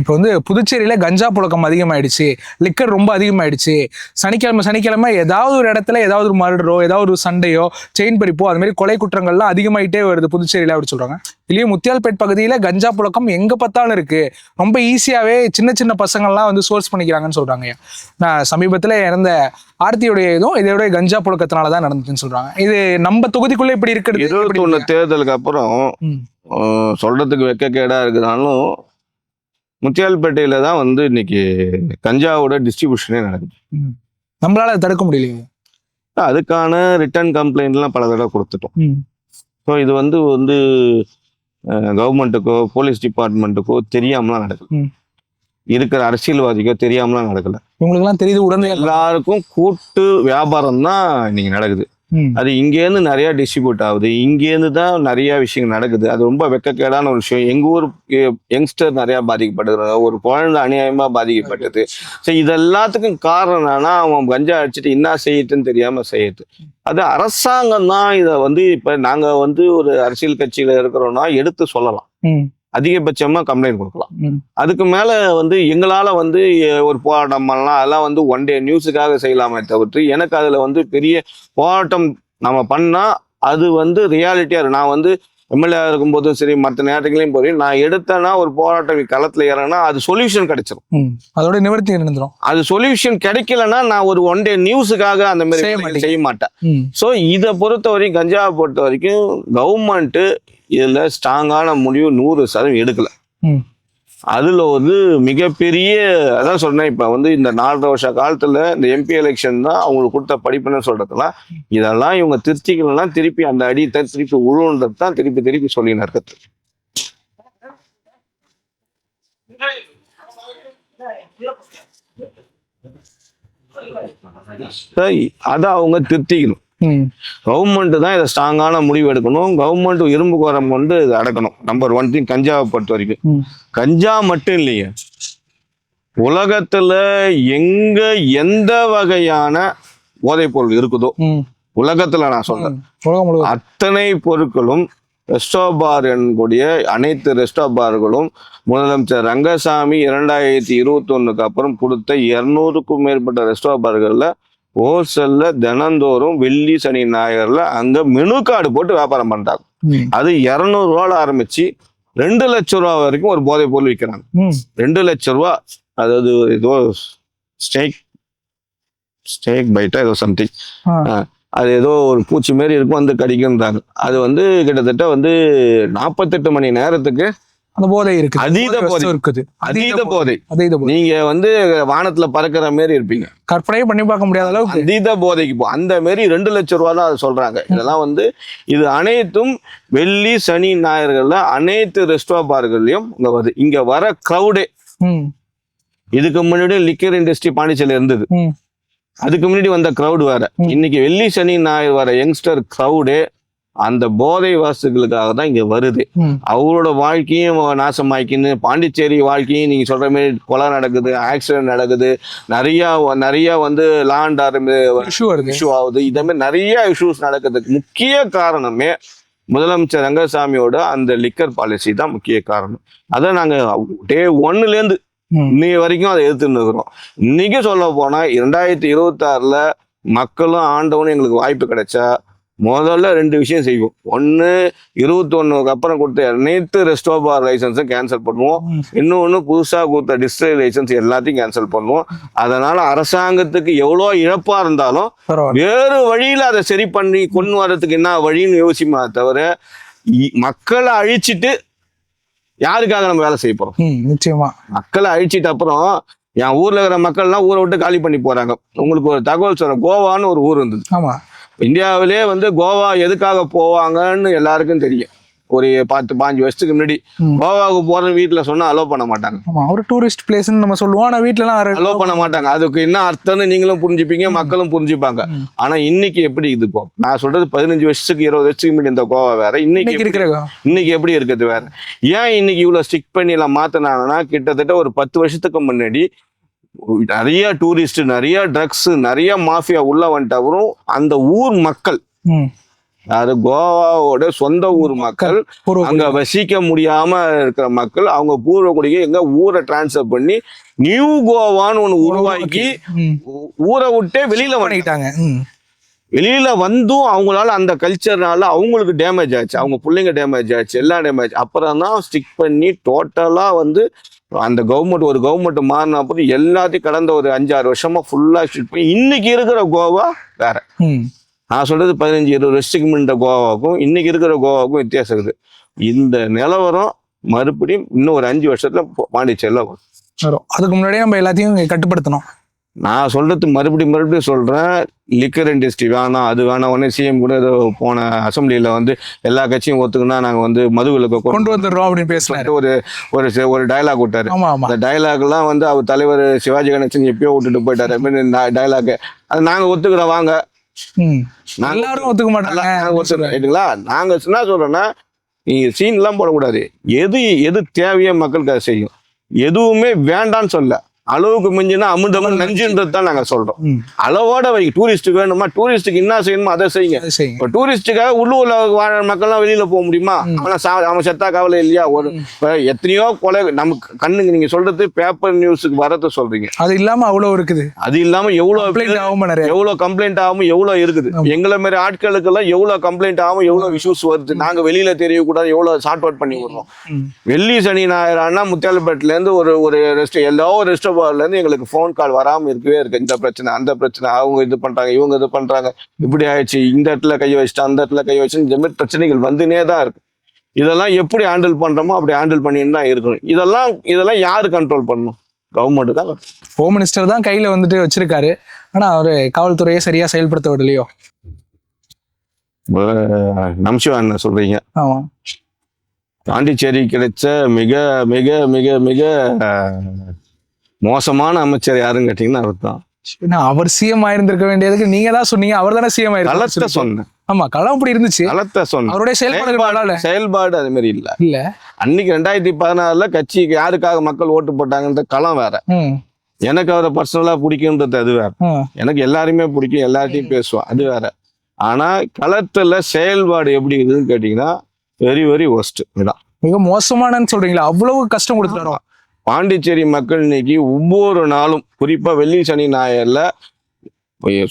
இப்போ வந்து புதுச்சேரியில கஞ்சா புழக்கம் அதிகமாயிடுச்சு, லிக்கர் ரொம்ப அதிகமாயிடுச்சு. சனிக்கிழமை ஏதாவது ஒரு இடத்துல ஏதாவது ஒரு மர்டரோ, ஏதாவது ஒரு சண்டையோ, செயின் பறிப்போ, அது மாதிரி கொலை குற்றங்கள்லாம் அதிகமாயிட்டே வருது புதுச்சேரியில அப்படி சொல்றாங்க. இல்லையே முத்தியால்பேட் பகுதியில கஞ்சா புழக்கம் எங்க பார்த்தாலும் இருக்கு. ரொம்ப ஈஸியாவே சின்ன சின்ன பசங்கள்லாம் வந்து சோர்ஸ் பண்ணிக்கிறாங்கன்னு சொல்றாங்க. நான் சமீபத்துல இறந்த ஆர்த்தியுடைய இதுவும் இதோட கஞ்சா புழக்கத்தினாலதான் நடந்துச்சுன்னு சொல்றாங்க. இது நம்ம தொகுதிக்குள்ள இப்படி இருக்கிறது. 21 தேர்தலுக்கு அப்புறம் சொல்றதுக்கு வெக்கக்கேடா இருக்குதாலும் முத்தியால்பேட்டையில தான் வந்து இன்னைக்கு கஞ்சாவோட டிஸ்ட்ரிபியூஷனே நடக்குது. நம்மளால அதை தடுக்க முடியலையே. அதுக்கான ரிட்டர்ன் கம்ப்ளைண்ட்லாம் பல தடவை கொடுத்துட்டோம். ஸோ இது வந்து கவர்மெண்ட்டுக்கோ போலீஸ் டிபார்ட்மெண்ட்டுக்கோ தெரியாமலாம் நடக்குது, இருக்கிற அரசியல்வாதிக்கோ தெரியாமலாம் நடக்கல. இவங்களுக்குலாம் தெரியுது, உடனே எல்லாருக்கும் கூட்டு வியாபாரம் தான் இன்னைக்கு நடக்குது. அது இங்கேருந்து நிறைய டிஸ்ட்ரிபியூட் ஆகுது, இங்கேருந்து தான் நிறைய விஷயங்கள் நடக்குது. அது ரொம்ப வெக்கக்கேடான ஒரு விஷயம். எங்க ஊர் யங்ஸ்டர் நிறைய பாதிக்கப்படுறாங்க, ஒரு குழந்தை அநியாயமா பாதிக்கப்பட்டது. ஸோ இது எல்லாத்துக்கும் காரணம் என்னன்னா, அவன் கஞ்சா அடிச்சுட்டு என்ன செய்யட்டுன்னு தெரியாம செய்யுது. அது அரசாங்கம் தான் இதை வந்து இப்ப நாங்க வந்து ஒரு அரசியல் கட்சியில இருக்கிறோம்னா எடுத்து சொல்லலாம், அதிகபட்சமா கம்ப்ளைண்ட் கொடுக்கலாம். அதுக்கு மேல வந்து எங்களால வந்து ஒரு போராட்டம் பண்ணலாம், அதெல்லாம் வந்து ஒன் டே நியூஸுக்காக செய்யலாமே தவிர்த்து எனக்கு அதுல வந்து பெரிய போராட்டம் நம்ம பண்ணா அது வந்து ரியாலிட்டியா இருக்கு. நான் வந்து எம்எல்ஏ இருக்கும்போதும் சரி, மற்ற நேரத்துலையும் போய் நான் எடுத்தேன்னா ஒரு போராட்டம் களத்துல இறங்கினா அது சொல்யூஷன் கிடைச்சிடும், அதோட நிவர்த்தி நடந்துடும். அது சொல்யூஷன் கிடைக்கலன்னா நான் ஒரு ஒன் டே நியூஸுக்காக அந்த மாதிரி செய்ய மாட்டேன். ஸோ இதை பொறுத்த வரைக்கும், கஞ்சாவை பொறுத்த வரைக்கும் கவர்மெண்ட் இதுல ஸ்ட்ராங்கான முடிவு 100% எடுக்கல. அதுல ஒரு மிகப்பெரிய, அதான் சொன்னேன், இப்ப வந்து இந்த 4.5 வருஷ காலத்துல இந்த எம்பி எலெக்ஷன் தான் அவங்களுக்கு கொடுத்த படிப்புன்னு சொல்றதுலாம், இதெல்லாம் இவங்க திருச்சிக்கலாம் திருப்பி அந்த அடி திருப்பி உழுன்றது தான் திருப்பி சொல்லி நடக்குது. அதை அவங்க திருத்திக்கணும். கவர்மெண்ட் தான் இதை ஸ்ட்ராங்கான முடிவு எடுக்கணும். கவர்மெண்ட் இரும்பு கோரம் கொண்டு இதை அடக்கணும். Number 1 thing. கஞ்சாவை பொறுத்த வரைக்கும் கஞ்சா மட்டும் இல்லையே, உலகத்துல எங்க எந்த வகையான போதைப் பொருள் இருக்குதோ உலகத்துல நான் சொல்றேன் அத்தனை பொருட்களும் ரெஸ்டோபார் என்கூடிய அனைத்து ரெஸ்டோபார்களும் முதலமைச்சர் ரங்கசாமி 2021 அப்புறம் கொடுத்த 200க்கும் மேற்பட்ட ரெஸ்டோபார்கள்ல ஹோல்சேல்ல தினந்தோறும் வெள்ளி சனி ஞாயிறுல அங்க மெனு கார்டு போட்டு வியாபாரம் பண்றாங்க. அது 200 ரூபால ஆரம்பிச்சு 2 லட்சம் ரூபா வரைக்கும் ஒரு போதைப் பொருள் விற்கிறாங்க. 2 லட்சம் ரூபா. அதாவது ஏதோ ஸ்டேக் பைட்டா ஏதோ சம்திங், அது ஏதோ ஒரு பூச்சி மாரி இருக்கும், வந்து கடிக்குன்றாங்க. அது வந்து கிட்டத்தட்ட வந்து 48 மணி நேரத்துக்கு அந்த போதை இருக்கு, அதீத போதை இருக்குது, அதீத போதை. நீங்க வந்து வானத்துல பறக்கிற மாதிரி இருப்பீங்க, கற்பனை பண்ணி பார்க்க முடியாத அளவுக்கு அதீத போதைக்கு போ. அந்த மாதிரி 2 லட்சம் ரூபா தான் அதை சொல்றாங்க. இதெல்லாம் வந்து இது அனைத்தும் வெள்ளி சனி ஞாயிறுகள்ல அனைத்து ரெஸ்டோபார்கள்லயும் இங்க வருது. இங்க வர கிரௌடே, இதுக்கு முன்னாடி லிக்கர் இண்டஸ்ட்ரி பாண்டிச்சேரியில இருந்தது, அதுக்கு முன்னாடி வந்த கிரௌடு வேற. இன்னைக்கு வெள்ளி சனி ஞாயிறு வர யங்ஸ்டர் கிரௌடே அந்த போதை வாசுகளுக்காக தான் இங்க வருது. அவரோட வாழ்க்கையும் நாசமாக்கின்னு, பாண்டிச்சேரி வாழ்க்கையும் நீங்க சொல்ற மாதிரி கொலை நடக்குது, ஆக்சிடென்ட் நடக்குது, நிறைய வந்து லாண்ட் இஷ்யூ ஆகுது. இதே மாதிரி நிறைய இஷ்யூஸ் நடக்கிறதுக்கு முக்கிய காரணமே முதலமைச்சர் ரங்கசாமியோட அந்த லிக்கர் பாலிசி தான் முக்கிய காரணம். அதை நாங்க டே 1லேருந்து இன்னைக்கு வரைக்கும் அதை எடுத்துன்னு இருக்கிறோம். இன்னைக்கு சொல்ல போனா 2026ல மக்களும் ஆண்டவனும் எங்களுக்கு வாய்ப்பு கிடைச்சா முதல்ல 2 விஷயம் செய்வோம். 1, 21க்கு அப்புறம் கொடுத்த அனைத்து ரெஸ்டோபார் லைசன்ஸும் கேன்சல் பண்ணுவோம். இன்னொன்னு புதுசா கொடுத்த டிஸ்ட்ரிக்ட் லைசன்ஸ் எல்லாத்தையும் கேன்சல் பண்ணுவோம். அதனால அரசாங்கத்துக்கு எவ்வளோ இழப்பா இருந்தாலும் வேறு வழியில அதை சரி பண்ணி கொண்டு வர்றதுக்கு என்ன வழின்னு யோசிமா தவிர மக்களை அழிச்சிட்டு யாருக்காக நம்ம வேலை செய்ய போறோம்? நிச்சயமா மக்களை அழிச்சிட்டு அப்புறம் என் ஊர்ல இருக்கிற மக்கள்லாம் ஊரை விட்டு காலி பண்ணி போறாங்க. உங்களுக்கு ஒரு தகவல் சொல்றேன், கோவான்னு ஒரு ஊர் இருந்தது. ஆமா, இந்தியாவிலே வந்து கோவா எதுக்காக போவாங்கன்னு எல்லாருக்கும் தெரியும். ஒரு 10-15 வருஷத்துக்கு முன்னாடி கோவாவுக்கு போற வீட்டுல சொன்னா அலோ பண்ண மாட்டாங்க. ஒரு டூரிஸ்ட் பிளேஸ்ன்னு நம்ம சொல்லுவோம், ஆனா வீட்டுல எல்லாம் அலோ பண்ண மாட்டாங்க. அதுக்கு என்ன அர்த்தம்னு நீங்களும் புரிஞ்சுப்பீங்க, மக்களும் புரிஞ்சுப்பாங்க. ஆனா இன்னைக்கு எப்படி இது போ, நான் சொல்றது 15 வருஷத்துக்கு 20 வருஷத்துக்கு முன்னாடி இந்த கோவா வேற, இன்னைக்கு எப்படி இருக்குது வேற. ஏன் இன்னைக்கு இவ்வளவு ஸ்டிக் பண்ணி எல்லாம் மாத்தினாங்கன்னா, கிட்டத்தட்ட ஒரு 10 வருஷத்துக்கு முன்னாடி நிறைய டூரிஸ்ட், நிறைய ட்ரக்ஸ், நிறைய மாஃபியா உள்ள வந்துட்டவரும் அந்த ஊர் மக்கள் யாரு கோவாவோட சொந்த ஊர் மக்கள், அங்க வசிக்க முடியாம இருக்கிற மக்கள் அவங்க பூர்வகுடிக்கு எங்க ஊரை டிரான்ஸ்ஃபர் பண்ணி நியூ கோவான்னு ஒண்ணு உருவாக்கி ஊரை விட்டே வெளியில பண்ணிட்டாங்க. வெளியில வந்தும் அவங்களால அந்த கல்ச்சர்னால அவங்களுக்கு டேமேஜ் ஆச்சு, அவங்க பிள்ளைங்க டேமேஜ் ஆச்சு, எல்லாம் டேமேஜ். அப்புறம் தான் ஸ்டிக் பண்ணி டோட்டலா வந்து அந்த ஒரு கவர்மெண்ட் மாறின போது எல்லாத்தையும் கடந்த ஒரு 5-6 வருஷமா ஃபுல்லா ஸ்டிக் பண்ணி இன்னைக்கு இருக்கிற கோவா வேற. நான் சொல்றது 15-20 வருஷத்துக்கு முன்ன கோவாவுக்கும் இன்னைக்கு இருக்கிற கோவாவுக்கும் வித்தியாசம் இருக்குது. இந்த நிலவரம் மறுபடியும் இன்னும் ஒரு 5 வருஷத்துல பாண்டிச்சேரியில வரும். அதுக்கு முன்னாடியே நம்ம எல்லாத்தையும் கட்டுப்படுத்தணும். நான் சொல்றது மறுபடியும் சொல்றேன், லிக்கர் இண்டஸ்ட்ரி வேணாம், அது வேணாம். உடனே சிஎம் கூட ஏதோ போன அசம்பிளியில வந்து எல்லா கட்சியும் ஒத்துக்குன்னா நாங்க வந்து மதுவிலக்கு கொண்டு வந்துடுறோம் அப்படின்னு பேசினாரு. ஒரு டயலாக் விட்டாரு. அந்த டயலாக் எல்லாம் வந்து அவர் தலைவர் சிவாஜி கணேசன் எப்பயோ விட்டுட்டு போயிட்டாரு. டயலாக் அது நாங்க ஒத்துக்கிறோம் வாங்க, எல்லாரும் ஒத்துக்க மாட்டாங்க. நாங்க என்ன சொல்றோம்னா, நீங்க சீன் எல்லாம் போடக்கூடாது. எது தேவையோ மக்களுக்கு அதை செய்யும். எதுவுமே வேண்டான்னு சொல்ல, அளவுக்கு மிஞ்சினா அமிர்தமும் நஞ்சுன்றது தான் நாங்க சொல்றோம். அளவோட வை. டூரிஸ்ட்டுக்கு வேணுமா, டூரிஸ்ட்டுக்கு என்ன செய்யணுமோ அதை செய்யுங்க. இப்போ டூரிஸ்ட்டுக்காக உள்ளூர்ல வாழ மக்கள்லாம் வெளியில போக முடியுமா? அவன் செத்தா கவலை இல்லையா? ஒரு எத்தனையோ கொலை நமக்கு கண்ணுங்க. நீங்க சொல்றது பேப்பர் நியூஸுக்கு வரத சொல்றீங்க, அது இல்லாம அவ்வளவு இருக்குது. அது இல்லாம எவ்வளவு கம்ப்ளைண்ட் ஆகும், எவ்வளவு இருக்குது. எங்களை மாதிரி ஆட்களுக்கு எல்லாம் எவ்வளவு கம்ப்ளைண்ட் ஆகும், எவ்வளவு இஷ்யூஸ் வருது. நாங்க வெளியில தெரியக்கூடாது, எவ்வளவு சார்ட் அவுட் பண்ணி விடுறோம். வெள்ளி சனி ஞாயிறானா முத்தியாலப்பேட்டில இருந்து ஒரு எல்லா ரெஸ்ட் இருந்து எங்களுக்கு போன் கால் வராம இருக்கவே இருக்கு. இந்த பிரச்சனை அந்த பிரச்சனை, அவங்க இது பண்றாங்க, இவங்க இது பண்றாங்க, இப்படி ஆயிடுச்சு, இந்த இடத்துல கை வச்சுட்டு அந்த இடத்துல கை வச்சு, இந்த மாதிரி பிரச்சனைகள் வந்துனே தான் இருக்கு. இதெல்லாம் எப்படி ஹேண்டில் பண்றோமோ அப்படி ஹேண்டில் பண்ணிட்டு தான் இருக்கணும். இதெல்லாம் யாரு கண்ட்ரோல் பண்ணணும்? கவர்மெண்ட் தான். ஹோம் மினிஸ்டர் தான் கையில வந்துட்டு வச்சிருக்காரு. ஆனா அவரு காவல்துறையை சரியா செயல்படுத்த விடலையோ? நம்சிவா என்ன சொல்றீங்க? ஆமா, பாண்டிச்சேரி கிடைச்ச மிக மிக மிக மிக மோசமான அமைச்சர் யாருன்னு கேட்டீங்கன்னா அவர் தான். அவர் சிஎம் ஆயிருந்திருக்க வேண்டியதுக்கு நீங்க தான் சொன்னீங்க, அவர் தானே சிஎம் ஆயிருக்க சொன்னேன். ஆமா, களம் அப்படி இருந்துச்சு. அவருடைய செயல்பாடு அது மாதிரி இல்ல. அன்னைக்கு 2016 கட்சிக்கு யாருக்காக மக்கள் ஓட்டு போட்டாங்கன்ற களம் வேற. எனக்கு அவரை பர்சனலா பிடிக்கும்ன்றது அது வேற. எனக்கு எல்லாருமே பிடிக்கும், எல்லார்ட்டையும் பேசுவோம், அது வேற. ஆனா களத்துல செயல்பாடு எப்படி இருக்குதுன்னு கேட்டீங்கன்னா வெரி வெரி ஒஸ்ட். இதுதான் மிக மோசமானன்னு சொல்றீங்களா? அவ்வளவு கஷ்டம் கொடுத்துட்டாரோ? பாண்டிச்சேரி மக்கள் இன்னைக்கு ஒவ்வொரு நாளும், குறிப்பா வெள்ளி சனி ஞாயிறுல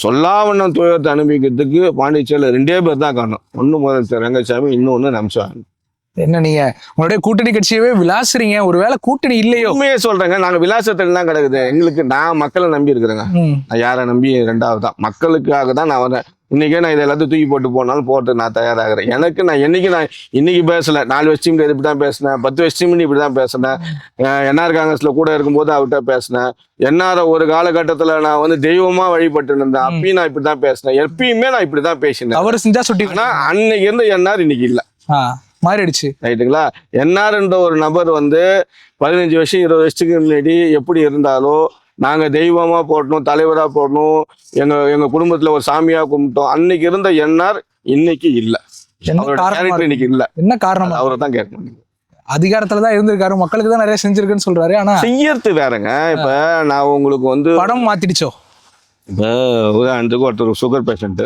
சொல்லாவண்ணம் துயரத்தை அனுபவிக்கிறதுக்கு பாண்டிச்சேரியில 2 பேர் தான் காரணம். ஒண்ணு முதலமைச்சர் ரங்கசாமி, இன்னொன்னு நம்சாமி. என்ன நீங்க உங்களுடைய கூட்டணி கட்சியவே விளாசுறீங்க? ஒருவேளை கூட்டணி இல்லையோ? உண்மையே சொல்றேங்க, நாங்க விலாசத்துல தான் கிடக்குது எங்களுக்கு. நான் மக்களை நம்பி இருக்கிறேங்க. நான் யாரை நம்பி? 2வது தான் மக்களுக்காக தான் நான் வரேன். இன்னைக்கே நான் இதை எல்லாத்தையும் தூக்கி போட்டு போனாலும் போட்டு நான் தயாராகிறேன். நான் இன்னைக்கு பேசல, 4 வருஷம் இப்படி தான் பேசினேன், 10 வருஷம் இப்படி தான் பேசினேன். என்ஆர் காங்கிரஸ்ல கூட இருக்கும்போது அவர்கிட்ட பேசினேன். என்ஆர் ஒரு காலகட்டத்துல நான் வந்து தெய்வமா வழிபட்டு இருந்தேன், அப்பயும் நான் இப்படிதான் பேசினேன். எப்பயுமே நான் இப்படிதான் பேசினேன். அவர் செஞ்சா சுட்டி. ஆனா அன்னைக்கு இருந்த என்ஆர் இன்னைக்கு இல்ல, மாறிடுச்சு. ரைட்டுங்களா? என்ஆர்ன்ற ஒரு நபர் வந்து 15 வருஷம் 20 வருஷத்துக்கு முன்னாடி எப்படி இருந்தாலோ, நாங்க தெய்வமா போடணும், தலைவரா போடணும், எங்க குடும்பத்துல ஒரு சாமியா கும்பிட்டோம். அன்னைக்கு இருந்த என்ஆர் இன்னைக்கு இல்ல. இன்னைக்கு இல்ல. என்ன காரணம்? அவரை தான் கேட்கணும். அதிகாரத்துலதான் இருந்திருக்காரு, மக்களுக்கு தான் நிறைய செஞ்சிருக்குன்னு சொல்றாரு. ஆனா செய்யறது வேறங்க. இப்ப நான் உங்களுக்கு வந்து படம் மாத்திடுச்சோ. இப்ப உதாரணத்துக்கு ஒருத்தர் சுகர் பேஷண்ட்,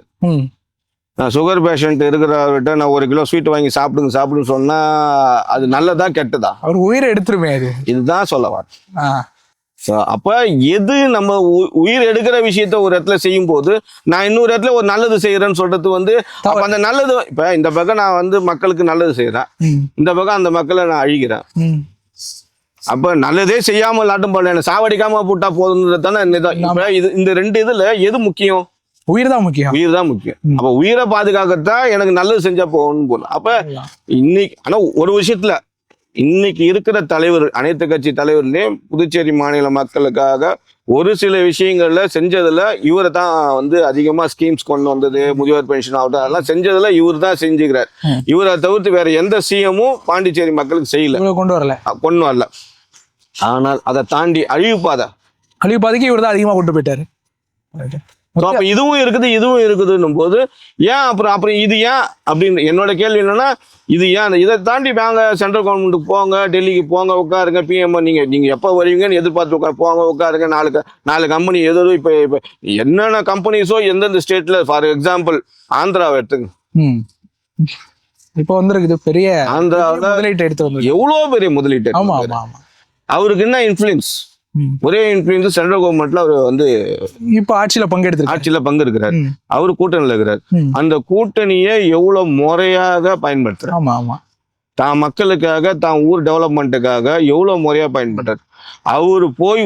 நான் சுகர் பேஷண்ட் இருக்கிறவர்கிட்ட நான் 1 கிலோ ஸ்வீட் வாங்கி சாப்பிடுன்னு சொன்னா அது நல்லதா கெட்டதா? அவர் உயிரை எடுத்துருமே. அது இதுதான் சொல்ல வரேன். அப்ப எது நம்ம உயிர் எடுக்கிற விஷயத்த ஒரு இடத்துல செய்யும் போது நான் இன்னொரு இடத்துல ஒரு நல்லது செய்யறேன்னு சொல்றது வந்து அந்த நல்லது. இப்ப இந்த பக்கம் நான் வந்து மக்களுக்கு நல்லது செய்யறேன், இந்த பக்கம் அந்த மக்களை நான் அழிக்கிறேன். அப்ப நல்லதே செய்யாம லாட்டம் பண்ண சாவடிக்காம போட்டா போதுன்றது தானே. இந்த 2 இதுல எது முக்கியம்? உயிர் தான் முக்கியம். அப்ப உயிரை பாதுகாக்கத்தான் எனக்கு நல்லது செஞ்சா போகணும்னு போல. அப்ப இன்னைக்கு ஆனா ஒரு விஷயத்துல இன்னைக்கு இருக்கிற தலைவர், அனைத்து கட்சி தலைவர்களே புதுச்சேரி மாநில மக்களுக்காக ஒரு சில விஷயங்கள்ல செஞ்சதுல இவரை தான் வந்து அதிகமா ஸ்கீம்ஸ் கொண்டு வந்தது, முதியோர் பென்ஷன் ஆகட்டும், அதெல்லாம் செஞ்சதுல இவர் தான் செஞ்சுக்கிறார். இவரை தவிர்த்து வேற எந்த சிஎமும் பாண்டிச்சேரி மக்களுக்கு செய்யல, கொண்டு வரல. ஆனால் அதை தாண்டி அழிவுபாதைக்கு இவர் தான் அதிகமா கொண்டு போயிட்டாரு. அப்ப இதுவும் இருக்குதுன்னும் போது ஏன் அப்புறம் இது ஏன் அப்படின்னு என்னோட கேள்வி என்னன்னா, இது ஏன் இதை தாண்டி வாங்க சென்ட்ரல் கவர்மெண்ட்டுக்கு போங்க, டெல்லிக்கு போங்க, உட்காருங்க, பிஎம் நீங்க எப்போ வருவீங்கன்னு எதிர்பார்த்து போங்க, உட்காருங்க. 4 கம்பெனி ஏதோ இப்ப என்னென்ன கம்பெனிஸோ எந்தெந்த ஸ்டேட்ல, ஃபார் எக்ஸாம்பிள் ஆந்திராவை எடுத்துங்க, இப்போ வந்திருக்குது பெரிய ஆந்திராவில் முதலீட்டு எடுத்து வந்து. எவ்வளவு பெரிய முதலீட்டு. ஆமா ஆமா ஆமா. அவருக்கு என்ன இன்ஃபுளுன்ஸ், ஒரே இன்ஃபுளுன்ஸ் சென்ட்ரல் கவர்மெண்ட்ல அவர் வந்து இப்ப ஆட்சியில பங்கெடுத்து ஆட்சியில பங்கு இருக்கிறார். அவரு கூட்டணியில இருக்கிறார். அந்த கூட்டணியை எவ்வளவு முறையாக பயன்படுத்துறாரு. ஆமா ஆமா. தான் மக்களுக்காக, தான் ஊர் டெவலப்மெண்ட்டுக்காக எவ்வளவு முறையா பயன்படுறாரு. அவரு போய்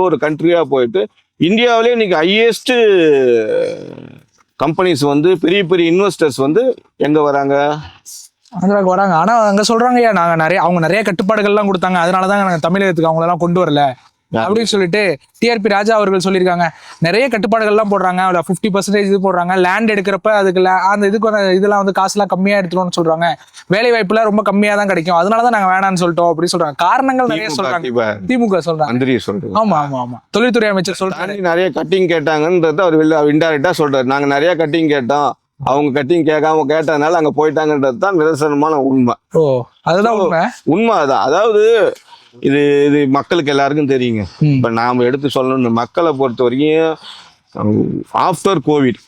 ஒரு கண்ட்ரியா போயிட்டு இந்தியாவிலே இன்னைக்கு ஹையஸ்ட் கம்பெனிஸ் வந்து பெரிய பெரிய இன்வெஸ்டர்ஸ் வந்து எங்க வராங்க, ஆந்திராவுக்கு வராங்க. ஆனா அங்க சொல்றாங்க, நாங்க அவங்க நிறைய கட்டுப்பாடுகள்லாம் கொடுத்தாங்க, அதனாலதான் நாங்க தமிழகத்துக்கு அவங்களெல்லாம் கொண்டு வரல அப்படின்னு சொல்லிட்டு டிஆர்பி ராஜா அவர்கள் சொல்லியிருக்காங்க. நிறைய கட்டுப்பாடுகள்லாம் போடுறாங்க, 50% இது போடுறாங்க. லேண்ட் எடுக்கிறப்ப அதுக்கு அந்த இதெல்லாம் வந்து காசுலாம் கம்மியா எடுத்துருவோம்னு சொல்றாங்க. வேலை வாய்ப்புலாம் ரொம்ப கம்மியா தான் கிடைக்கும், அதனாலதான் நாங்க வேணாம்னு சொல்லிட்டோம் அப்படின்னு சொல்றாங்க. காரணங்கள் நிறைய சொல்றாங்க. திமுக சொல்றாங்க. ஆமா ஆமா ஆமா. தொழில்துறை அமைச்சர் சொல்றாரு நிறைய கட்டிங் கேட்டாங்கன்றது அவர் இன்டைரக்டா சொல்றாரு. நாங்க நிறைய கட்டிங் கேட்டோம், அவங்க கட்டிங் கேட்டதுனால அங்க போயிட்டாங்கன்றது தான் நிதர்சனமான உண்மை. ஓ அதுதான் உண்மை அதான். அதாவது இது மக்களுக்கு எல்லாருக்கும் தெரியுங்க. இப்ப நாம எடுத்து சொல்லணும், மக்களை பொறுத்த வரைக்கும் ஆஃப்டர் கோவிட்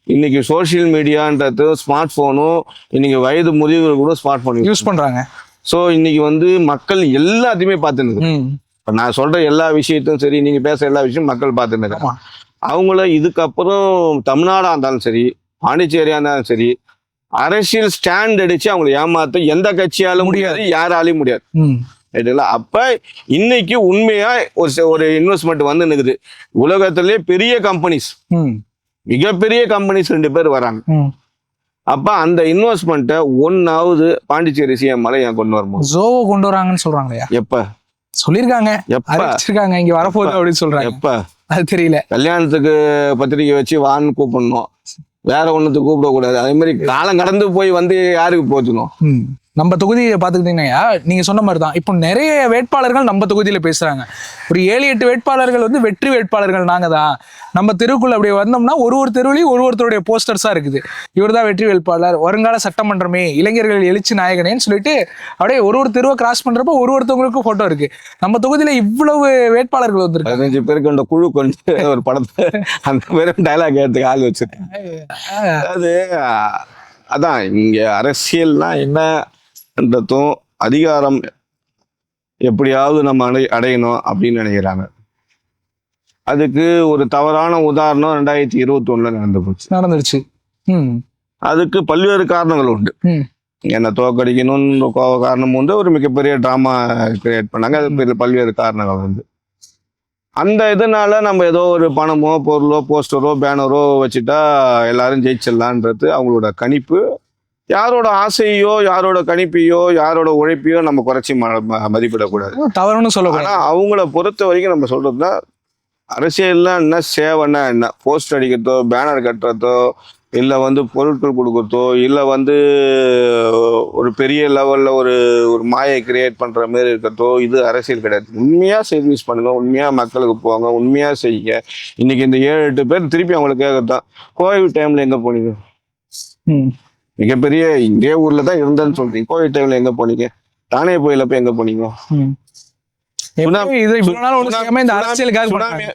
இன்னைக்கு சோசியல் மீடியான்றது ஸ்மார்ட் போனும், இன்னைக்கு வயது முதியவர்கள் கூட ஸ்மார்ட் போன் யூஸ் பண்றாங்க. ஸோ இன்னைக்கு வந்து மக்கள் எல்லாத்தையுமே பார்த்துன்னு, இப்போ நான் சொல்ற எல்லா விஷயத்தையும் சரி, நீங்க பேசுற எல்லா விஷயமும் மக்கள் பார்த்துன்னு. அவங்கள இதுக்கப்புறம் தமிழ்நாடா இருந்தாலும் சரி, பாண்டிச்சேரியா இருந்தாலும் சரி, அரசியல் ஸ்டாண்ட் அடிச்சு அவங்களை ஏமாத்த எந்த கட்சியாலும் முடியாது, யாராலையும் முடியாது. ரைட்டுங்களா? அப்ப இன்னைக்கு உண்மையா ஒரு இன்வெஸ்ட்மெண்ட் வந்து நிக்குது. உலகத்திலேயே பெரிய கம்பெனிஸ், மிகப்பெரிய கம்பெனிஸ் 2 பேர் வராங்க. அப்ப அந்த இன்வெஸ்ட்மெண்ட்டை ஒன்னாவது பாண்டிச்சேரி சிஎம் ஏன் கொண்டு வரும்போது ஜோவோ கொண்டு வராங்கன்னு சொல்றாங்க. எப்ப சொல்லிருக்காங்க, எப்ப இங்க வரப்போகுது அப்படின்னு சொல்றாங்க. எப்ப அது தெரியல. கல்யாணத்துக்கு பத்திரிக்கை வச்சு வான்னு கூப்பிடணும், வேற ஒண்ணுத்துக்கு கூப்பிடக்கூடாது. அதே மாதிரி காலம் கடந்து போய் வந்து யாருக்கு போச்சுக்கணும். நம்ம தொகுதியை பார்த்துக்கிட்டீங்கன்னா நீங்க சொன்ன மாதிரி தான் இப்போ நிறைய வேட்பாளர்கள் நம்ம தொகுதியில பேசுறாங்க. ஒரு 7-8 வேட்பாளர்கள் வந்து வெற்றி வேட்பாளர்கள் நாங்க தான். நம்ம தெருவுக்குள்ள அப்படியே வந்தோம்னா ஒரு தெருவுலையும் ஒருத்தருடைய போஸ்டர்ஸா இருக்குது. இவர் தான் வெற்றி வேட்பாளர், வருங்கால சட்டமன்றமே, இளைஞர்கள் எழுச்சி நாயகனேன்னு சொல்லிட்டு அப்படியே ஒரு தெருவை கிராஸ் பண்றப்போ ஒருத்தவங்களுக்கும் போட்டோ இருக்கு. நம்ம தொகுதியில இவ்வளவு வேட்பாளர்கள் வந்திருக்கு. 15 பேருக்கு அந்த குழு கொண்டு ஒரு படத்தை அந்த பேரும் டைலாக் எடுத்துக்க ஆள் வச்சிருக்கேன். அதான் இங்க அரசியல்னா என்னன்றதும் அதிகாரம் எப்படியாவது நம்ம அடையணும் அப்படின்னு நினைக்கிறாங்க. அதுக்கு ஒரு தவறான உதாரணம் 2021 நடந்துருச்சு. அதுக்கு பல்வேறு காரணங்கள் உண்டு. என்ன தோக்கடிக்கணும்னு காரணம் உண்டு, ஒரு மிகப்பெரிய டிராமா கிரியேட் பண்ணாங்க, அது பல்வேறு காரணங்கள் உண்டு. அந்த இதனால நம்ம ஏதோ ஒரு பணமோ பொருளோ போஸ்டரோ பேனரோ வச்சுட்டா எல்லாரும் ஜெயிச்சிடலான்றது அவங்களோட கணிப்பு. யாரோட ஆசையோ யாரோட கணிப்பையோ யாரோட உழைப்பையோ நம்ம குறைச்சி மதிப்பிடக்கூடாது, தவறுன்னு சொல்லக்கூடாது. ஆனால் அவங்கள பொறுத்த வரைக்கும் நம்ம சொல்றதுன்னா அரசியல்னா என்ன, சேவைன்னா என்ன, போஸ்ட் அடிக்கிறதோ பேனர் கட்டுறதோ இல்லை வந்து பொருட்கள் கொடுக்குறதோ இல்லை வந்து ஒரு பெரிய லெவலில் ஒரு மாயை கிரியேட் பண்ணுற மாதிரி இருக்கிறதோ இது அரசியல் கிடையாது. உண்மையாக சர்வீஸ் பண்ணுங்க, உண்மையாக மக்களுக்கு போங்க, உண்மையாக செய்யுங்க. இன்னைக்கு இந்த 7-8 பேர் திருப்பி அவங்களுக்கு கேட்கறதான், கோவிட் டைமில் எங்கே போனீங்க? மிகப்பெரிய இதே ஊர்ல தான் இருந்தேன்னு சொல்றீங்க, கோவிட் டைம்ல எங்க போனீங்க? தானே போயிலப்ப எங்க போனீங்க?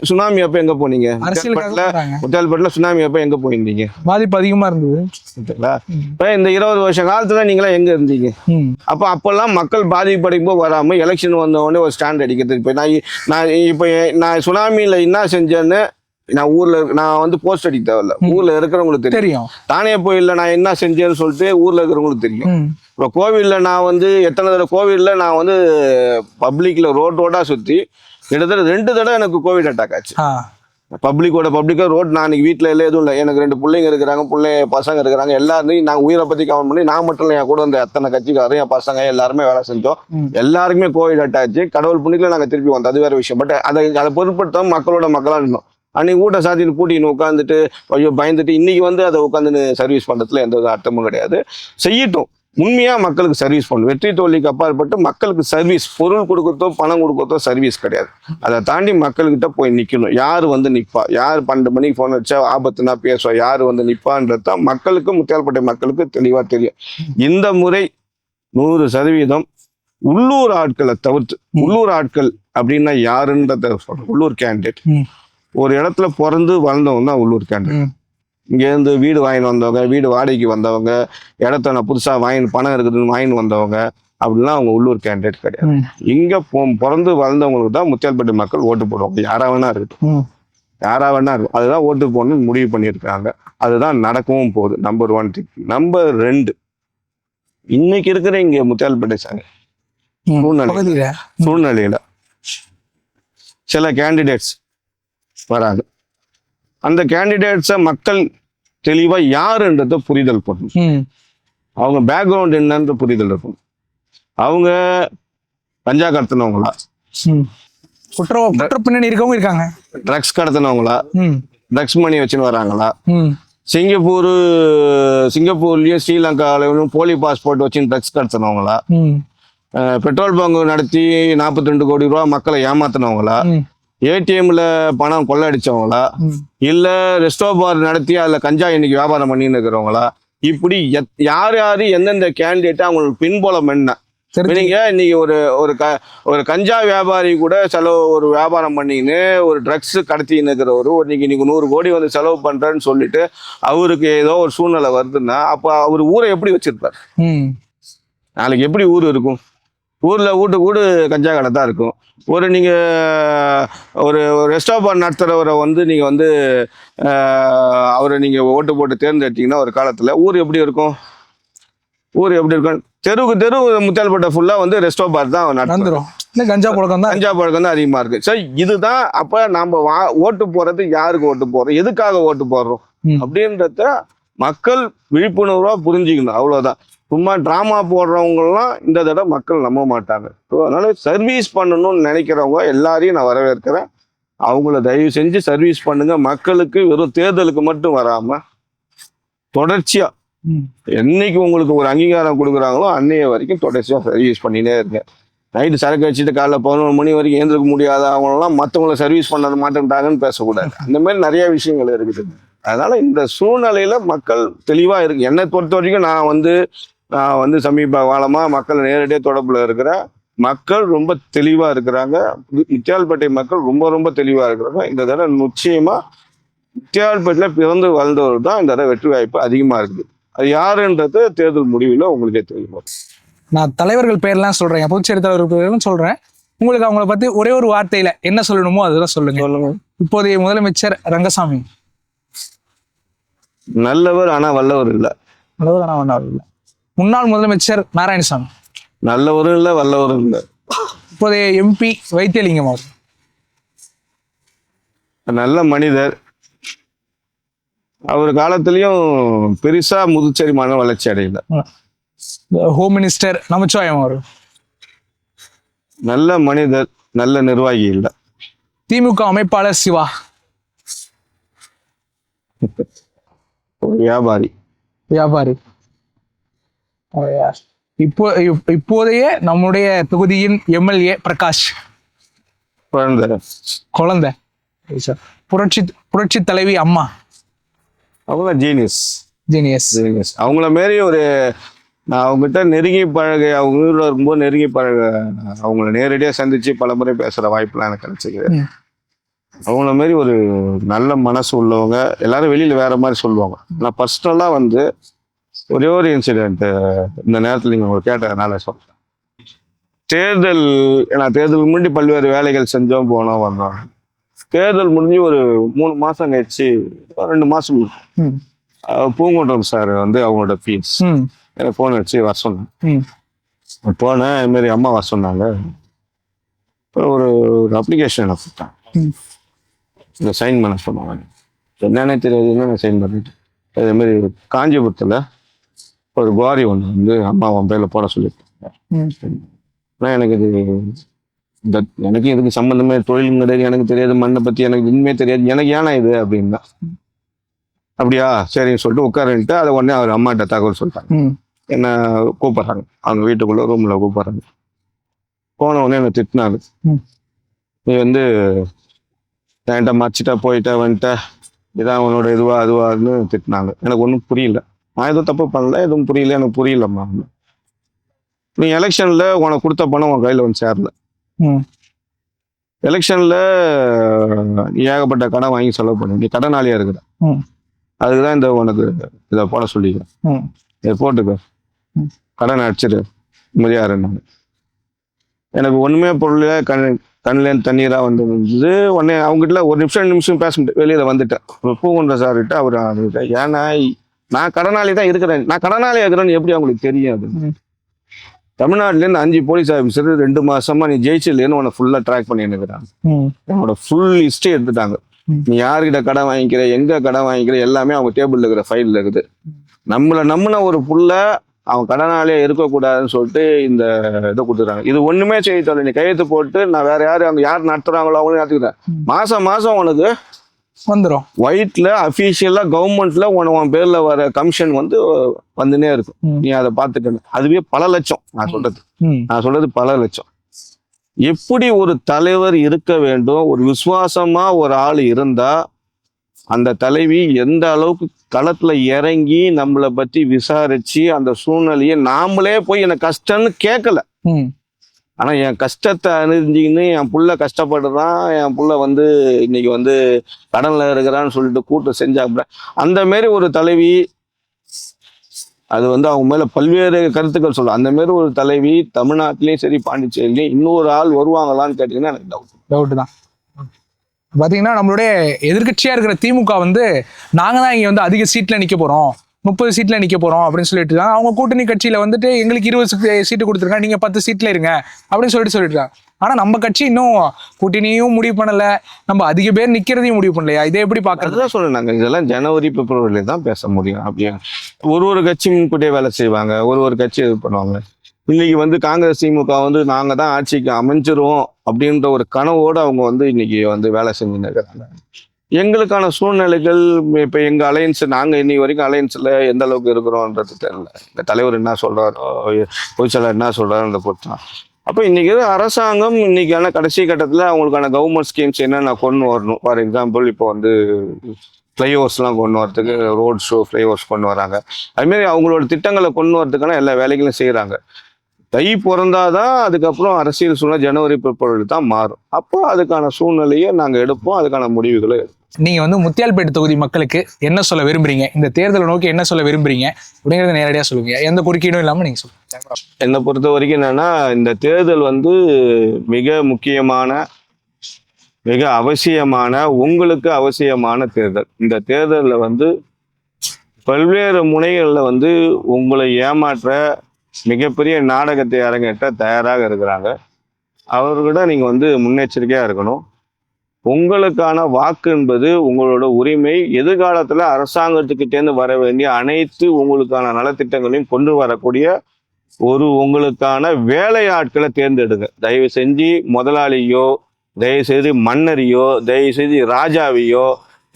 சுனாமி அப்ப எங்க போனீங்க? முத்தால்பேட்டில சுனாமி அப்ப எங்க போயிருந்தீங்க? பாதிப்பு அதிகமா இருந்தது. இப்ப இந்த 20 வருஷ காலத்துல நீங்களா எங்க இருந்தீங்க? அப்பெல்லாம் மக்கள் பாதிப்படையும் போது வராம எலெக்ஷன் வந்த உடனே ஒரு ஸ்டாண்ட் அடிக்கிறதுக்கு. இப்ப நான் சுனாமியில என்ன செஞ்சேன்னு நான் வந்து போஸ்ட் அடிக்க தேவையில்ல, ஊர்ல இருக்கிறவங்களுக்கு தெரியும். தானே போயில நான் என்ன செஞ்சேன்னு சொல்லிட்டு ஊர்ல இருக்கிறவங்களுக்கு தெரியும். இப்போ கோவில்ல நான் வந்து எத்தனை தடவை கோவில்ல நான் வந்து பப்ளிக்ல ரோட்டா சுத்தி கிட்டத்தட்ட 2 தடவை எனக்கு கோவிட் அட்டாக் ஆச்சு. பப்ளிக்கா ரோட். நான் இன்னைக்கு வீட்டுல எல்லாம் எதுவும் இல்லை, எனக்கு 2 பிள்ளைங்க இருக்கிறாங்க, பசங்க இருக்கிறாங்க. எல்லாரும் நாங்க உயிரை பத்தி கவனம் பண்ணி நான் மட்டும் இல்லை, என் கூட வந்து எத்தனை கட்சிக்காரரும் என் பசங்க எல்லாருமே வேலை செஞ்சோம். எல்லாருக்குமே கோவிட் அட்டாச். கடவுள் புண்ணியத்துல நாங்க திருப்பி வந்தோம், அது வேற விஷயம். பட் அதை பொருட்படுத்தாம மக்களா இருந்தோம். அன்னைக்கு ஊட்ட சாத்தின்னு பூட்டின்னு உட்காந்துட்டு ஐயோ பயந்துட்டு இன்னைக்கு வந்து அதை உட்காந்துன்னு சர்வீஸ் பண்றதுல எந்த அர்த்தமும் கிடையாது. செய்யட்டும், உண்மையா மக்களுக்கு சர்வீஸ் பண்ணும். வெற்றி தோல்விக்கு அப்பாற்பட்டு மக்களுக்கு சர்வீஸ், பொருள் கொடுக்கறதோ பணம் கொடுக்கறதோ சர்வீஸ் கிடையாது. அதை தாண்டி மக்கள்கிட்ட போய் நிக்கணும். யார் வந்து நிற்பா, யார் 12 மணிக்கு போன் வச்சா ஆபத்துனா பேசுவா, யார் வந்து நிற்பான்றது தான் மக்களுக்கு, முத்தியால்பேட்டை மக்களுக்கு தெளிவா தெரியும். இந்த முறை 100% உள்ளூர் ஆட்களை தவிர்த்து, உள்ளூர் ஆட்கள் அப்படின்னா யாருன்றத சொல்றேன், உள்ளூர் கேண்டிடேட், ஒரு இடத்துல பிறந்து வளர்ந்தவங்க தான் உள்ளூர் கேண்டிடேட். இங்கேருந்து வீடு வாங்கிட்டு வந்தவங்க, வீடு வாடகைக்கு வந்தவங்க, இடத்த நான் புதுசாக பணம் இருக்குதுன்னு வாங்கிட்டு வந்தவங்க, அப்படிலாம் அவங்க உள்ளூர் கேண்டிடேட் கிடையாது. இங்கே பிறந்து வளர்ந்தவங்களுக்கு தான் முத்தியால்பேட்டை மக்கள் ஓட்டு போடுவாங்க. யாரா வேணா இருக்கட்டும், யாரா வேணா இருக்கும், அதுதான் ஓட்டு போடணும்னு முடிவு பண்ணியிருக்காங்க. அதுதான் நடக்கவும் போகுது. Number 1 thing. நம்பர் 2, இன்னைக்கு இருக்கிற இங்கே முத்தியால்பேட்டை சூழ்நிலையில சில கேண்டிடேட்ஸ் வராங்க. அந்த கேண்டிடேட்ஸை மக்கள் தெளிவா யாருன்றத புரிதல் பண்ணணும். அவங்க பேக்ரவுண்ட் என்னன்ற புரிதல் இருக்கும். அவங்க கஞ்சா கடத்தினவங்களா, குற்ற பின்னணி இருக்கவங்க இருக்காங்க, ட்ரக்ஸ் கடத்தினவங்களா, ட்ரக்ஸ் மணி வச்சுன்னு வராங்களா, சிங்கப்பூர்லயும் ஸ்ரீலங்காலையும் போலி பாஸ்போர்ட் வச்சு ட்ரக்ஸ் கடத்தினவங்களா, பெட்ரோல் பங்க் நடத்தி 42 கோடி ரூபா மக்களை ஏமாத்தினவங்களா, ஏடிஎம்ல பணம் கொள்ளடிச்சவங்களா, இல்ல ரெஸ்டோ பார் நடத்தி அதுல கஞ்சா இன்னைக்கு வியாபாரம் பண்ணின்னு இருக்கிறவங்களா, இப்படி யார் யாரு எந்தெந்த கேண்டிடேட் அவங்களுக்கு பின்புலம் என்ன. நீங்க இன்னைக்கு ஒரு கஞ்சா வியாபாரி கூட ஒரு வியாபாரம் பண்ணின்னு ஒரு ட்ரக்ஸ் கடத்தின்னு இருக்கிறவரு இன்னைக்கு 100 கோடி வந்து செலவு பண்றேன்னு சொல்லிட்டு அவருக்கு ஏதோ ஒரு சூழ்நிலை வருதுன்னா, அப்ப அவர் ஊரை எப்படி வச்சிருப்பார்? நாளைக்கு எப்படி ஊர் இருக்கும்? ஊர்ல வீடு கஞ்சா கடை தான் இருக்கும். நீங்க ஒரு ரெஸ்டாபார் நடத்துறவரை நீங்க அவரை நீங்க ஓட்டு போட்டு தேர்ந்தெடுத்தீங்கன்னா ஒரு காலத்துல ஊர் எப்படி இருக்கும்? தெருவுக்கு தெரு முத்தியால்பேட்டை ஃபுல்லா ரெஸ்டாபார் தான் நடந்துரும். கஞ்சா பழக்கம் தான் அதிகமா இருக்கு. சரி, இதுதான். அப்ப நம்ம ஓட்டு போறது யாருக்கு ஓட்டு போறோம், எதுக்காக ஓட்டு போடுறோம் அப்படின்றத மக்கள் விழிப்புணர்வா புரிஞ்சுக்கணும். அவ்வளவுதான். சும்மா டிராமா போடுறவங்கலாம் இந்த தடவை மக்கள் நம்ப மாட்டாங்க. ஸோ அதனால சர்வீஸ் பண்ணணும்னு நினைக்கிறவங்க எல்லாரையும் நான் வரவேற்கிறேன். அவங்கள தயவு செஞ்சு சர்வீஸ் பண்ணுங்க. மக்களுக்கு வெறும் தேர்தலுக்கு மட்டும் வராம தொடர்ச்சியா என்னைக்கு உங்களுக்கு ஒரு அங்கீகாரம் கொடுக்குறாங்களோ அன்னைய வரைக்கும் தொடர்ச்சியா சர்வீஸ் பண்ணினே இருங்க. நைட்டு சரக்கு வச்சுட்டு காலைல 11 மணி வரைக்கும் எழுந்திருக்க முடியாத அவங்களெல்லாம் மற்றவங்கள சர்வீஸ் பண்ண மாட்டேன்ட்டாங்கன்னு பேசக்கூடாது. அந்த மாதிரி நிறைய விஷயங்கள் இருக்குது. அதனால இந்த சூழ்நிலையில மக்கள் தெளிவா இருக்கு. என்னை பொறுத்த வரைக்கும் நான் சமீப காலமா மக்கள் நேரடியாக தொடர்புல இருக்கிறேன். மக்கள் ரொம்ப தெளிவா இருக்கிறாங்க. முத்தியால்பேட்டை மக்கள் ரொம்ப ரொம்ப தெளிவா இருக்கிறாங்க. இந்த தடவை நிச்சயமா முத்தியால்பேட்டையில பிறந்து வளர்ந்தவர் தான் இந்த தடவை வெற்றி வாய்ப்பு அதிகமா இருக்குது. அது யாருன்றது தேர்தல் முடிவில் உங்களுக்கே தெரியும். நான் தலைவர்கள் பேர்லாம் சொல்றேன், பொதுச்சேரி தலைவர்கள் பேர்லாம் சொல்றேன். உங்களுக்கு அவங்கள பத்தி ஒரே ஒரு வார்த்தையில என்ன சொல்லணுமோ அதெல்லாம் சொல்லுங்க. இப்போதைய முதலமைச்சர் ரங்கசாமி நல்லவர் ஆனா வல்லவர் இல்ல. முன்னாள் முதலமைச்சர் நாராயணசாமி நல்லவரும் இல்ல வல்லவரும் இல்ல. இப்போதைய எம்பி வைத்தியலிங்கம் அவர் நல்ல மனிதர். அவர் காலத்திலயும் பெருசா முதுச்சேரிமான வளர்ச்சி அடையல. ஹோம் மினிஸ்டர் நமச்சிவாயம் அவர் நல்ல மனிதர், நல்ல நிர்வாகி இல்ல. திமுக அமைப்பாளர் சிவா வியாபாரி. இப்போதைய நம்முடைய தொகுதியின் எம்எல்ஏ பிரகாஷ் குழந்தை. புரட்சி தலைவி அம்மா, அவங்க ஜீனியஸ். அவங்கள மாரி நான் அவங்ககிட்ட நெருங்கி பழக, அவங்க ஊரில் இருக்கும்போது நெருங்கி பழக, அவங்கள நேரடியாக சந்திச்சு பல முறை பேசுற வாய்ப்புலாம் எனக்கு கிடைச்சிக்குது. அவங்கள மாரி ஒரு நல்ல மனசு உள்ளவங்க. எல்லாரும் வெளியில வேற மாதிரி சொல்லுவாங்க. நான் பர்சனலா ஒரே ஒரு இன்சிடென்ட் இந்த நேரத்தில் நீங்க கேட்டதுனால சொல்றேன். தேர்தல் முன்னாடி பல்வேறு வேலைகள் செஞ்சோம், போனோம், வந்தோம். தேர்தல் முடிஞ்சு ஒரு 3 மாசம் கழிச்சு, 2 மாசம் பூங்குன்றம் சார் அவங்களோட பீஸ் எனக்கு போன் வச்சு வர சொன்னேன். போனேன், இது மாதிரி அம்மா வர சொன்னாங்க. ஒரு அப்ளிகேஷன் கொடுத்தேன், இந்த சைன் பண்ண சொன்னாங்க. என்னன்னே தெரியாதுன்னு நான் சைன் பண்ணிட்டு, அதே மாதிரி காஞ்சிபுரத்தில் ஒரு குவாரி ஒன்று அம்மா அவன் பேரில் போட சொல்லியிருக்காங்க. ஆனால் எனக்கு இதுக்கு சம்மந்தமே தொழிலும் கிடையாது, எனக்கு தெரியாது, மண்ணை பற்றி எனக்கு இன்னுமே தெரியாது, எனக்கு ஏன்னா இது அப்படின்னா. அப்படியா சரின்னு சொல்லிட்டு உட்காரன்ட்டு அதை உடனே அவர் அம்மாட்ட தகவல் சொல்லிட்டாங்க. என்ன கூப்பிட்றாங்க, அவங்க வீட்டுக்குள்ள ரூம்ல கூப்பிட்றாங்க. போன உடனே என்னை திட்டினாங்க. நீ என்கிட்ட மறைச்சிட்டா, போயிட்டா, வந்துட்டா, இதான் உன்னோட அதுவான்னு திட்டினாங்க. எனக்கு ஒன்றும் புரியல. நான் எதுவும் தப்பு பண்ணல, எதுவும் புரியல, எனக்கு புரியலம்மா. நீ எலெக்ஷன்ல உனக்கு கொடுத்த பணம் உன் கையில சேரல. எலெக்ஷன்ல நீ ஏகப்பட்ட கடன் வாங்கி செலவு பண்ண, நீ கடனாளியா இருக்கிற. அதுக்குதான் இந்த உனக்கு இதை போட சொல்லிக்கிறேன். ம். இதை போட்டுக்க, ம். கடன் அடிச்சிரு முடியாரு. நான் எனக்கு ஒண்ணுமே பொருள் கண்ணிலேருந்து தண்ணீரா வந்து உடனே அவங்ககிட்ட ஒரு நிமிஷம் பேச முடியும், வெளியில வந்துட்டேன். பூங்குன்ற சார் கிட்ட அவர் ஏன்னா நான் கடனாளி தான் இருக்கிறேன், நான் கடனாளி இருக்கிறேன்னு எப்படி அவங்களுக்கு தெரியும்? அது தமிழ்நாட்டுல இருந்து 5 போலீஸ் ஆஃபீஸர் 2 மாசமா நீ ஜெயிச்சிலேன்னு உன்னை ஃபுல்லா ட்ராக் பண்ணி இருக்கிறாங்க. என்னோட ஃபுல் ஹிஸ்டரி எடுத்துட்டாங்க. நீ யாருக்கிட்ட கடன் வாங்கிக்கிற, எங்க கடன் வாங்கிக்கிற, எல்லாமே அவங்க டேபிள்ல இருக்கிற ஃபைல்ல இருக்குது. நம்மளை நம்பின ஒரு புள்ள அவன் கடனாலே இருக்கக்கூடாதுன்னு சொல்லிட்டு இந்த இதை கொடுத்துறாங்க. இது ஒண்ணுமே செய்ய, நீ கையெழுத்து போட்டு நான் வேற யாரு அவங்க யார் நடத்துறாங்களோ அவங்களும் நடத்துக்கிறேன். மாசம் உனக்கு வந்துடும் ஒயிட்ல அபிஷியலா கவர்மெண்ட்ல உன் பேர்ல வர கமிஷன் வந்துனே இருக்கும். நீ அதை பார்த்துக்கணும். அதுவே பல லட்சம். நான் சொல்றது பல லட்சம். எப்படி ஒரு தலைவர் இருக்க வேண்டும், ஒரு விசுவாசமா ஒரு ஆள் இருந்தா அந்த தலைவி எந்த அளவுக்கு களத்துல இறங்கி நம்மளை பத்தி விசாரிச்சு அந்த சூழ்நிலையை நாமளே போய் எனக்கு கஷ்டம்னு கேட்கல. ஆனா என் கஷ்டத்தை அறிஞ்சிக்கின்னு என் புள்ள கஷ்டப்படுறான், என் புள்ள இன்னைக்கு கடன்ல இருக்கிறான்னு சொல்லிட்டு கூட்டம் செஞ்சாப்புல. அந்த மாரி ஒரு தலைவி, அது அவங்க மேல பல்வேறு கருத்துக்கள் சொல்ல, அந்த மாதிரி ஒரு தலைவி தமிழ்நாட்டிலயும் சரி பாண்டிச்சேரியிலையும் இன்னொரு ஆள் வருவாங்களான்னு கேட்டீங்கன்னா எனக்கு டவுட் தான். பாத்தீங்கன்னா நம்மளுடைய எதிர்கட்சியா இருக்கிற திமுக நாங்க தான் இங்க அதிக சீட்ல நிக்க போறோம், 30 சீட்ல நிக்க போறோம் அப்படின்னு சொல்லிட்டு இருக்காங்க. அவங்க கூட்டணி கட்சியில எங்களுக்கு 20 சீட்டு கொடுத்துருக்காங்க, நீங்க 10 சீட்ல இருங்க அப்படின்னு சொல்லிட்டு இருக்காங்க. ஆனா நம்ம கட்சி இன்னும் கூட்டணியும் முடிவு பண்ணல, நம்ம அதிக பேர் நிக்கிறதையும் முடிவு பண்ணலையா? இதை எப்படி பாக்குறதுதான் சொல்லுங்க. இதெல்லாம் ஜனவரி பிப்ரவரியில தான் பேச முடியும். அப்படியே ஒரு கட்சி முன்கூட்டியே வேலை செய்வாங்க, ஒரு கட்சி இது பண்ணுவாங்க. இன்னைக்கு காங்கிரஸ் திமுக நாங்க தான் ஆட்சிக்கு அமைஞ்சிருவோம் அப்படின்ற ஒரு கனவோடு அவங்க இன்னைக்கு வேலை செஞ்சுன்னு இருக்கிறாங்க. எங்களுக்கான சூழ்நிலைகள் இப்ப எங்க அலையன்ஸ், நாங்க இன்னைக்கு வரைக்கும் அலையன்ஸ்ல எந்த அளவுக்கு இருக்கிறோம்ன்றது தெரியல. இந்த தலைவர் என்ன சொல்றாரோ, பொதுச்செயலாளர் என்ன சொல்றாருன்ற பொறுத்தான். அப்ப இன்னைக்கு அரசாங்கம் இன்னைக்கான கடைசி கட்டத்துல அவங்களுக்கான கவர்மெண்ட் ஸ்கீம்ஸ் என்னென்ன கொண்டு வரணும். ஃபார் எக்ஸாம்பிள் இப்போ ஃப்ளைஓவர்ஸ்லாம் கொண்டு வரதுக்கு, ரோட் ஷோ ஃப்ளைஓவர்ஸ் கொண்டு வராங்க. அதுமாரி அவங்களோட திட்டங்களை கொண்டு வரதுக்கான எல்லா வேலைகளும் செய்யறாங்க. தை பிறந்தாதான் அதுக்கப்புறம் அரசியல் சூழ்நிலை ஜனவரி பிப்ரவரி தான் மாறும். அப்போ அதுக்கான சூழ்நிலையை நாங்க எடுப்போம், அதுக்கான முடிவுகளை எடுப்போம். நீங்க முத்தியால்பேட்டை தொகுதி மக்களுக்கு என்ன சொல்ல விரும்புறீங்க, இந்த தேர்தலை நோக்கி என்ன சொல்ல விரும்புறீங்க அப்படிங்கறத நேரடியா சொல்லுங்க, எந்த குறுக்கீடும் இல்லாம நீங்க சொல்லுங்க. என்னை பொறுத்த வரைக்கும் என்னன்னா, இந்த தேர்தல் மிக முக்கியமான, மிக அவசியமான, உங்களுக்கு அவசியமான தேர்தல். இந்த தேர்தலில் பல்வேறு முனைகளில் உங்களை ஏமாற்ற மிகப்பெரிய நாடகத்தை அரங்கேற்ற தயாராக இருக்கிறாங்க. அவர்கிட்ட நீங்க முன்னெச்சரிக்கையா இருக்கணும். உங்களுக்கான வாக்கு என்பது உங்களோட உரிமை. எதிர்காலத்துல அரசாங்கத்துக்கிட்டேருந்து வர வேண்டிய அனைத்து உங்களுக்கான நலத்திட்டங்களையும் கொண்டு வரக்கூடிய உங்களுக்கான வேலையாட்களை தேர்ந்தெடுங்க. தயவு செஞ்சு முதலாளியோ, தயவு செய்து மன்னரையோ, தயவு செய்து ராஜாவையோ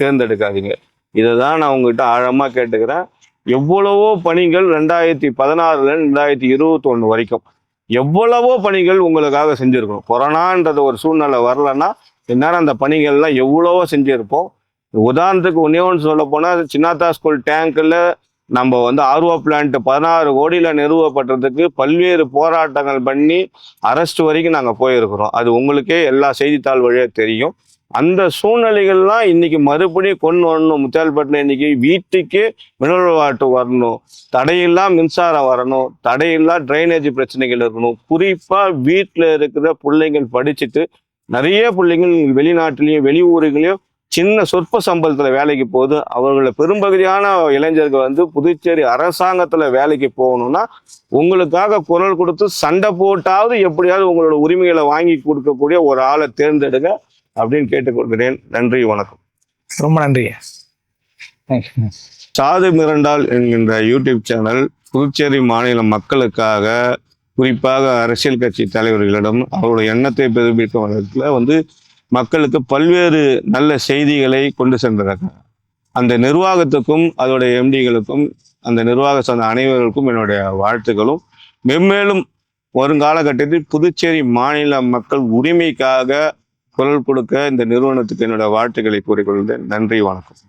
தேர்ந்தெடுக்காதீங்க. இதை தான் நான் உங்ககிட்ட ஆழமா கேட்டுக்கிறேன். எவ்வளவோ பணிகள் 2016 2021 வரைக்கும் எவ்வளவோ பணிகள் உங்களுக்காக செஞ்சிருக்கணும். கொரோனான்றது ஒரு சூழ்நிலை வரலன்னா இந்நேரம் அந்த பணிகள்லாம் எவ்வளவோ செஞ்சிருப்போம். உதாரணத்துக்கு ஒன்று சொல்ல போனா, சின்னாத்தா ஸ்கூல் டேங்க்ல நம்ம ஆர்ஓ பிளான்ட் 16 கோடியில நிறுவப்பட்டதுக்கு பல்வேறு போராட்டங்கள் பண்ணி அரெஸ்ட் வரைக்கும் நாங்க போயிருக்கிறோம். அது உங்களுக்கே எல்லா செய்தித்தாள் வழியா தெரியும். அந்த சூழ்நிலைகள்லாம் இன்னைக்கு மறுபடியும் கொண்டு வரணும். முத்தியால்பேட்டில் இன்னைக்கு வீட்டுக்கு மினரல் வாட்டர் வரணும், தடையில்லா மின்சாரம் வரணும், தடையில்லா ட்ரைனேஜ் பிரச்சனைகள் இருக்கணும். குறிப்பா வீட்டில் இருக்கிற பிள்ளைங்கள் படிச்சுட்டு, நிறைய பிள்ளைங்கள் வெளிநாட்டிலையும் வெளியூர்களையும் சின்ன சொற்ப சம்பளத்துல வேலைக்கு போகுது. அவர்களை பெரும்பகுதியான இளைஞர்கள் புதுச்சேரி அரசாங்கத்துல வேலைக்கு போகணும்னா உங்களுக்காக குரல் கொடுத்து சண்டை போட்டாவது எப்படியாவது உங்களோட உரிமைகளை வாங்கி கொடுக்கக்கூடிய ஒரு ஆளை தேர்ந்தெடுங்க அப்படின்னு கேட்டுக்கொள்கிறேன். நன்றி, வணக்கம். ரொம்ப நன்றி. சாது மிரண்டால் என்கின்ற யூடியூப் சேனல் புதுச்சேரி மாநில மக்களுக்காக, குறிப்பாக அரசியல் கட்சி தலைவர்களிடம் அவருடைய எண்ணத்தை பிரதிபலிக்கும் வகையில் மக்களுக்கு பல்வேறு நல்ல செய்திகளை கொண்டு சென்றாங்க. அந்த நிர்வாகத்துக்கும் அதோடைய எம்டிகளுக்கும் அந்த நிர்வாக சார்ந்த அனைவருக்கும் என்னுடைய வாழ்த்துக்களும். மென்மேலும் வருங்காலகட்டத்தில் புதுச்சேரி மாநில மக்கள் உரிமைக்காக குரல் கொடுக்க இந்த நிறுவனத்துக்கு என்னோட வாழ்த்துக்களை கூறிக்கொள்கிறேன். நன்றி, வணக்கம்.